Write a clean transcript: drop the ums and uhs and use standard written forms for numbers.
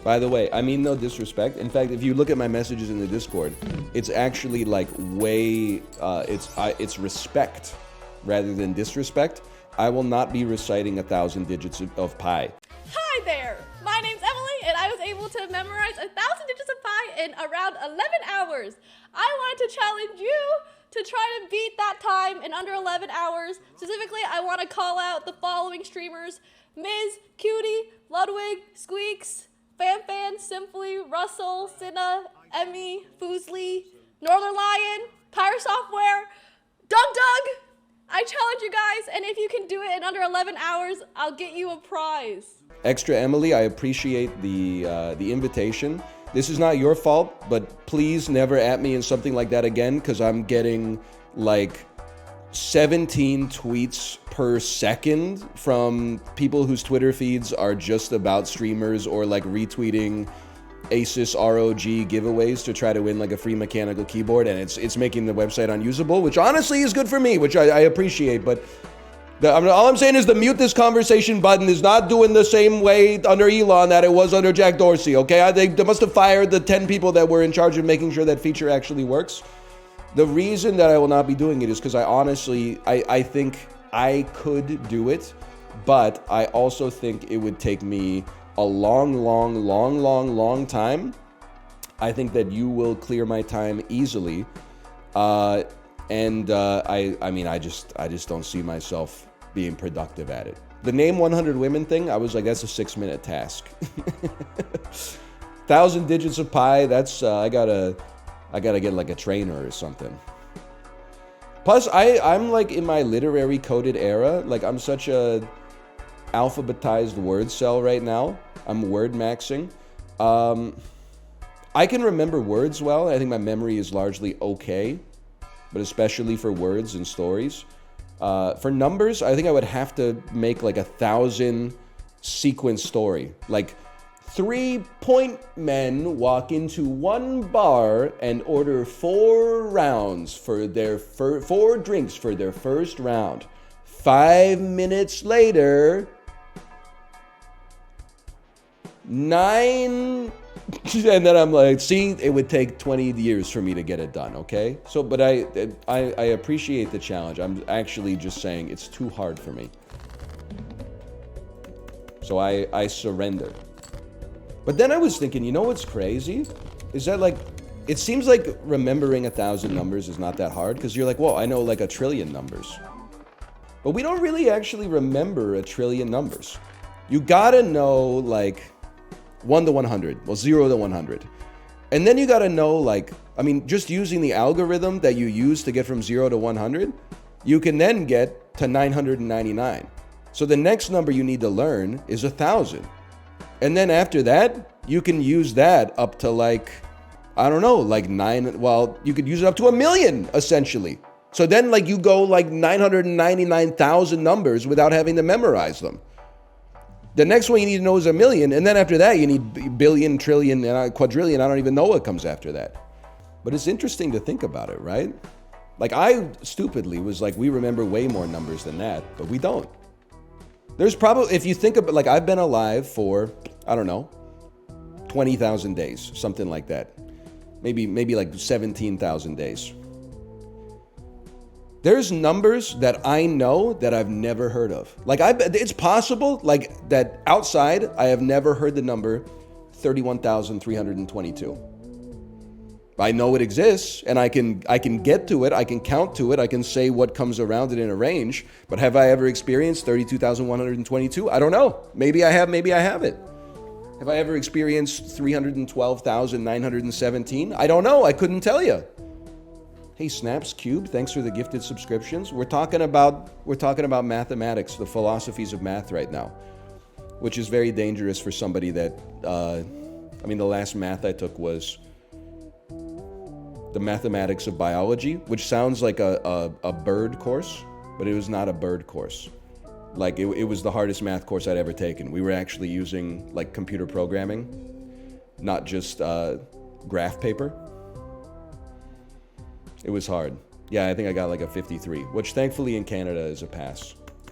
By the way, I mean no disrespect. In fact, if you look at my messages in the Discord, it's actually like way, it's respect rather than disrespect. I will not be reciting 1,000 digits of pi. Hi there, my name's Emily, and I was able to memorize 1,000 digits of pi in around 11 hours. I wanted to challenge you to try to beat that time in under 11 hours. Specifically, I want to call out the following streamers: Ms., Cutie, Ludwig, Squeaks, Fanfan, Simply, Russell, Cinna, Emmy, Foozly, Northernlion, Pyre Software, Doug. I challenge you guys, and if you can do it in under 11 hours, I'll get you a prize. Extra Emily, I appreciate the invitation. This is not your fault, but please never at me in something like that again, because I'm getting like 17 tweets per second from people whose Twitter feeds are just about streamers or like retweeting Asus ROG giveaways to try to win like a free mechanical keyboard, and it's making the website unusable, which honestly is good for me, which I appreciate, but all I'm saying is the mute this conversation button is not doing the same way under Elon that it was under Jack Dorsey, okay? They must have fired the 10 people that were in charge of making sure that feature actually works. The reason that I will not be doing it is because I honestly, I think I could do it, but I also think it would take me a long time. I think that you will clear my time easily. I mean, I just don't see myself being productive at it. The name 100 women thing, I was like, that's a 6-minute task. 1,000 digits of pi, that's, I gotta get like a trainer or something. Plus, I'm like in my literary coded era. Like, I'm such a alphabetized word cell right now. I'm word maxing. I can remember words well. I think my memory is largely okay, but especially for words and stories. For numbers, I think I would have to make like 1,000 sequence story. Like, 3-point men walk into one bar and order 4 rounds for their 4 drinks for their first round. 5 minutes later, 9, and then I'm like, see, it would take 20 years for me to get it done, okay? So, but I appreciate the challenge. I'm actually just saying it's too hard for me. So I surrender. But then I was thinking, you know what's crazy? Is that like, it seems like remembering 1,000 numbers is not that hard, because you're like, well, I know like 1 trillion numbers. But we don't really actually remember 1 trillion numbers. You gotta know like 1 to 100, well 0 to 100. And then you gotta know like, I mean, just using the algorithm that you use to get from 0 to 100, you can then get to 999. So the next number you need to learn is 1,000. And then after that, you can use that up to like, I don't know, like you could use it up to 1 million, essentially. So then like you go like 999,000 numbers without having to memorize them. The next one you need to know is 1 million, and then after that you need billion, trillion, and quadrillion. I don't even know what comes after that. But it's interesting to think about it, right? Like I stupidly was like, we remember way more numbers than that, but we don't. There's probably, if you think about, like I've been alive for, I don't know, 20,000 days, something like that. Maybe like 17,000 days. There's numbers that I know that I've never heard of. Like it's possible like that outside I have never heard the number 31,322. I know it exists and I can get to it, I can count to it, I can say what comes around it in a range, but have I ever experienced 32,122? I don't know. Maybe I have, maybe I haven't. Have I ever experienced 312,917? I don't know, I couldn't tell you. Hey, Snaps Cube, thanks for the gifted subscriptions. We're talking about mathematics, the philosophies of math right now, which is very dangerous for somebody that, the last math I took was the mathematics of biology, which sounds like a bird course, but it was not a bird course. Like it was the hardest math course I'd ever taken. We were actually using like computer programming, not just graph paper. It was hard. Yeah, I think I got like a 53, which thankfully in Canada is a pass.